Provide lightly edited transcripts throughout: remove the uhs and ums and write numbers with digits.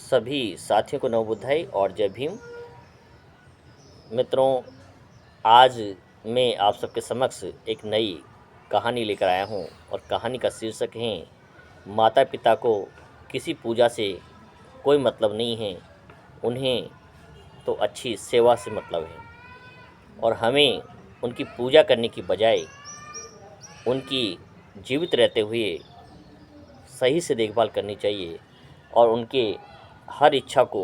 सभी साथियों को नवबुद्धाई और जय भीम। मित्रों, आज मैं आप सबके समक्ष एक नई कहानी लेकर आया हूँ और कहानी का शीर्षक है माता पिता को किसी पूजा से कोई मतलब नहीं है, उन्हें तो अच्छी सेवा से मतलब है और हमें उनकी पूजा करने की बजाय उनकी जीवित रहते हुए सही से देखभाल करनी चाहिए और उनके हर इच्छा को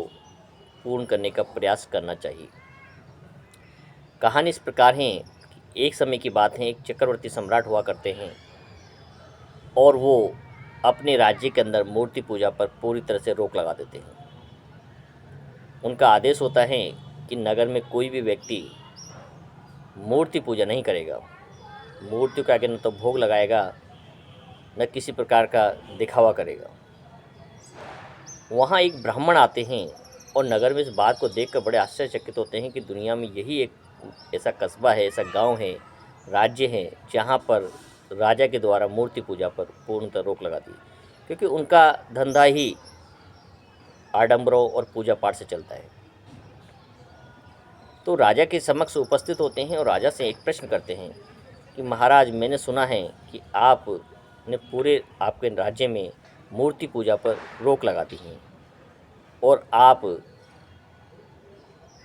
पूर्ण करने का प्रयास करना चाहिए। कहानी इस प्रकार है कि एक समय की बात है, एक चक्रवर्ती सम्राट हुआ करते हैं और वो अपने राज्य के अंदर मूर्ति पूजा पर पूरी तरह से रोक लगा देते हैं। उनका आदेश होता है कि नगर में कोई भी व्यक्ति मूर्ति पूजा नहीं करेगा, मूर्ति के आगे न तो भोग लगाएगा न किसी प्रकार का दिखावा करेगा। वहाँ एक ब्राह्मण आते हैं और नगर में इस बात को देखकर बड़े आश्चर्यचकित होते हैं कि दुनिया में यही एक ऐसा कस्बा है, ऐसा गांव है, राज्य है जहाँ पर राजा के द्वारा मूर्ति पूजा पर पूर्णतः रोक लगा दी, क्योंकि उनका धंधा ही आडंबरों और पूजा पाठ से चलता है। तो राजा के समक्ष उपस्थित होते हैं और राजा से एक प्रश्न करते हैं कि महाराज, मैंने सुना है कि आपने पूरे आपके राज्य में मूर्ति पूजा पर रोक लगा दी है और आप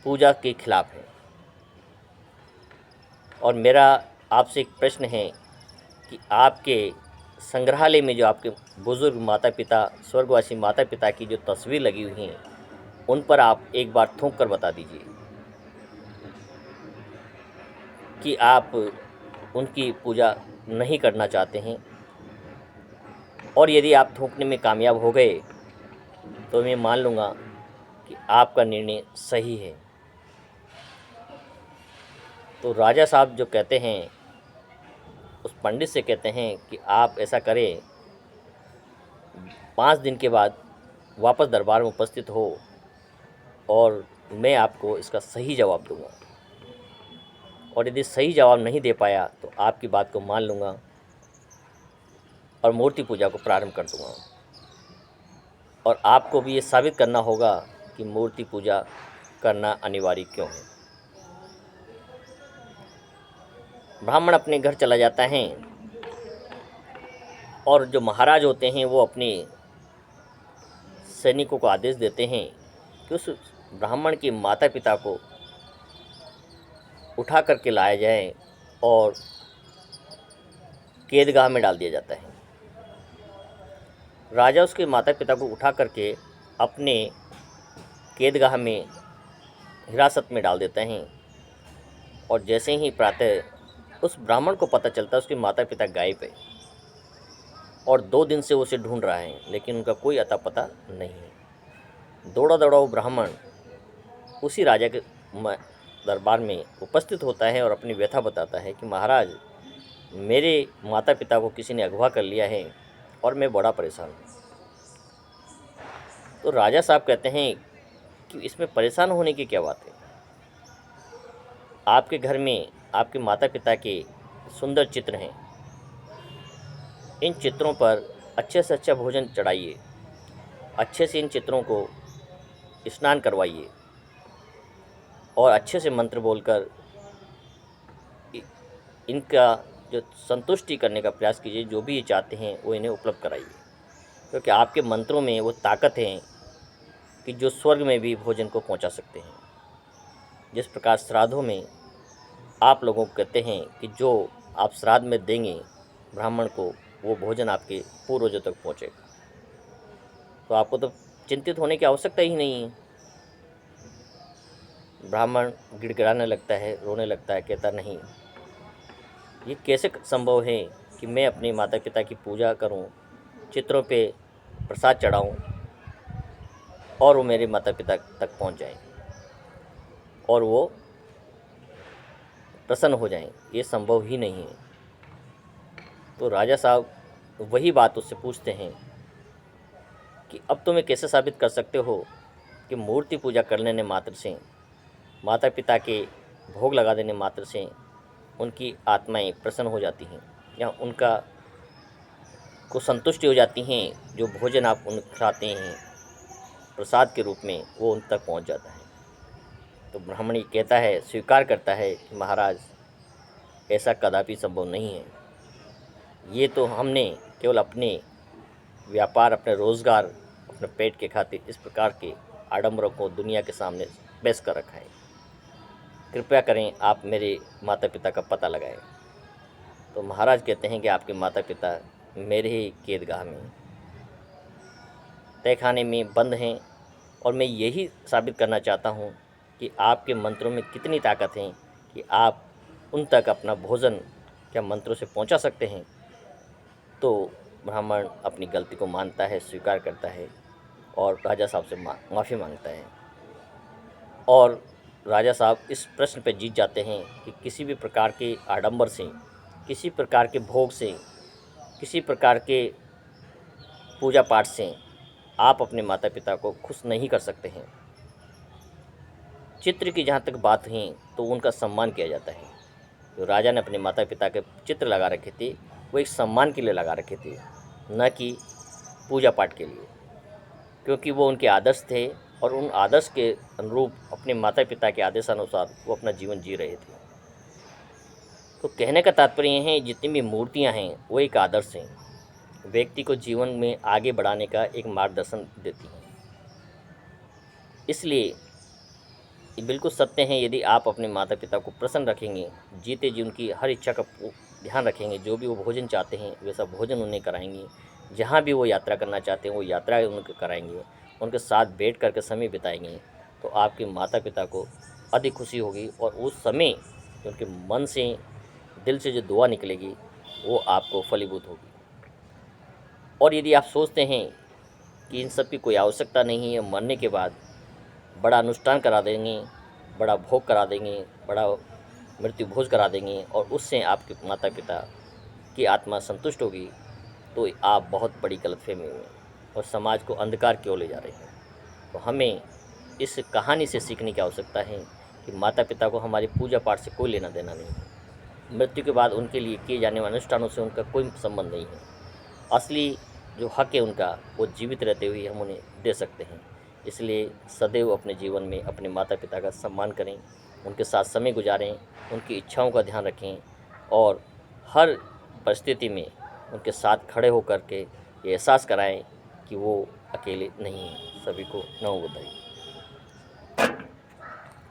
पूजा के खिलाफ हैं, और मेरा आपसे एक प्रश्न है कि आपके संग्रहालय में जो आपके बुज़ुर्ग माता पिता, स्वर्गवासी माता पिता की जो तस्वीर लगी हुई हैं, उन पर आप एक बार थूक कर बता दीजिए कि आप उनकी पूजा नहीं करना चाहते हैं, और यदि आप थूकने में कामयाब हो गए तो मैं मान लूँगा कि आपका निर्णय सही है। तो राजा साहब जो कहते हैं, उस पंडित से कहते हैं कि आप ऐसा करें, 5 दिन के बाद वापस दरबार में उपस्थित हो और मैं आपको इसका सही जवाब दूंगा, और यदि सही जवाब नहीं दे पाया तो आपकी बात को मान लूँगा और मूर्ति पूजा को प्रारंभ कर दूंगा, और आपको भी ये साबित करना होगा कि मूर्ति पूजा करना अनिवार्य क्यों है। ब्राह्मण अपने घर चला जाता है और जो महाराज होते हैं वो अपने सैनिकों को आदेश देते हैं कि उस ब्राह्मण के माता पिता को उठा करके लाया जाए और कैदगाह में डाल दिया जाता है। राजा उसके माता पिता को उठा करके अपने कैदगाह में हिरासत में डाल देते हैं, और जैसे ही प्रातः उस ब्राह्मण को पता चलता है उसके माता पिता गायब है और 2 दिन से वो उसे ढूंढ रहा है, लेकिन उनका कोई अता पता नहीं है। दौड़ा दौड़ा वो ब्राह्मण उसी राजा के दरबार में उपस्थित होता है और अपनी व्यथा बताता है कि महाराज, मेरे माता पिता को किसी ने अगवा कर लिया है और मैं बड़ा परेशान हूँ। तो राजा साहब कहते हैं कि इसमें परेशान होने की क्या बात है, आपके घर में आपके माता पिता के सुंदर चित्र हैं, इन चित्रों पर अच्छे से अच्छा भोजन चढ़ाइए, अच्छे से इन चित्रों को स्नान करवाइए और अच्छे से मंत्र बोलकर इनका जो संतुष्टि करने का प्रयास कीजिए, जो भी ये चाहते हैं वो इन्हें उपलब्ध कराइए, क्योंकि आपके मंत्रों में वो ताकत है कि जो स्वर्ग में भी भोजन को पहुंचा सकते हैं। जिस प्रकार श्राद्धों में आप लोगों को कहते हैं कि जो आप श्राद्ध में देंगे ब्राह्मण को, वो भोजन आपके पूर्वजों तक पहुंचेगा, तो आपको तो चिंतित होने की आवश्यकता ही नहीं है। ब्राह्मण गिड़गिड़ाने लगता है, रोने लगता है, कहता नहीं, ये कैसे संभव है कि मैं अपने माता पिता की पूजा करूं, चित्रों पे प्रसाद चढ़ाऊं और वो मेरे माता पिता तक पहुंच जाएं और वो प्रसन्न हो जाएं, ये संभव ही नहीं है। तो राजा साहब वही बात उससे पूछते हैं कि अब तुम्हें कैसे साबित कर सकते हो कि मूर्ति पूजा कर लेने मात्र से, माता पिता के भोग लगा देने मात्र से उनकी आत्माएं प्रसन्न हो जाती हैं या उनका को संतुष्टि हो जाती हैं, जो भोजन आप उन्हें खिलाते हैं प्रसाद के रूप में वो उन तक पहुंच जाता है। तो ब्राह्मण ये कहता है, स्वीकार करता है कि महाराज ऐसा कदापि संभव नहीं है। ये तो हमने केवल अपने व्यापार, अपने रोज़गार, अपने पेट के खातिर इस प्रकार के आडंबरों को दुनिया के सामने पेश कर रखा है। कृपया करें आप मेरे माता पिता का पता लगाएं। तो महाराज कहते हैं कि आपके माता पिता मेरे ही कैदगाह में, तहखाने में बंद हैं, और मैं यही साबित करना चाहता हूँ कि आपके मंत्रों में कितनी ताकत है कि आप उन तक अपना भोजन क्या मंत्रों से पहुँचा सकते हैं। तो ब्राह्मण अपनी गलती को मानता है, स्वीकार करता है और राजा साहब से माफ़ी मांगता है। और राजा साहब इस प्रश्न पर जीत जाते हैं कि किसी भी प्रकार के आडंबर से, किसी प्रकार के भोग से, किसी प्रकार के पूजा पाठ से आप अपने माता पिता को खुश नहीं कर सकते हैं। चित्र की जहाँ तक बात है तो उनका सम्मान किया जाता है। जो राजा ने अपने माता पिता के चित्र लगा रखे थे वो एक सम्मान के लिए लगा रखे थे, न कि पूजा पाठ के लिए, क्योंकि वो उनके आदर्श थे और उन आदर्श के अनुरूप, अपने माता पिता के आदेशानुसार वो अपना जीवन जी रहे थे। तो कहने का तात्पर्य यह है, जितनी भी मूर्तियाँ हैं वो एक आदर्श हैं, व्यक्ति को जीवन में आगे बढ़ाने का एक मार्गदर्शन देती हैं। इसलिए ये बिल्कुल सत्य है, यदि आप अपने माता पिता को प्रसन्न रखेंगे, जीते जी उनकी हर इच्छा का ध्यान रखेंगे, जो भी वो भोजन चाहते हैं वैसा भोजन उन्हें कराएंगे, जहाँ भी वो यात्रा करना चाहते हैं वो यात्रा उनको कराएंगे, उनके साथ बैठ करके समय बिताएंगे, तो आपके माता पिता को अधिक खुशी होगी और उस समय उनके मन से, दिल से जो दुआ निकलेगी वो आपको फलीभूत होगी। और यदि आप सोचते हैं कि इन सब की कोई आवश्यकता नहीं है, मरने के बाद बड़ा अनुष्ठान करा देंगे, बड़ा भोग करा देंगे, बड़ा मृत्यु भोज करा देंगे और उससे आपके माता पिता की आत्मा संतुष्ट होगी, तो आप बहुत बड़ी गलतफहमी में और समाज को अंधकार की ओर ले जा रहे हैं। तो हमें इस कहानी से सीखने की आवश्यकता है कि माता पिता को हमारी पूजा पाठ से कोई लेना देना नहीं है। मृत्यु के बाद उनके लिए किए जाने वाले अनुष्ठानों से उनका कोई संबंध नहीं है। असली जो हक है उनका, वो जीवित रहते हुए हम उन्हें दे सकते हैं। इसलिए सदैव अपने जीवन में अपने माता पिता का सम्मान करें, उनके साथ समय गुजारें, उनकी इच्छाओं का ध्यान रखें और हर परिस्थिति में उनके साथ खड़े होकर के ये एहसास कराएं कि वो अकेले नहीं हैं। सभी को नमो बुद्धाय।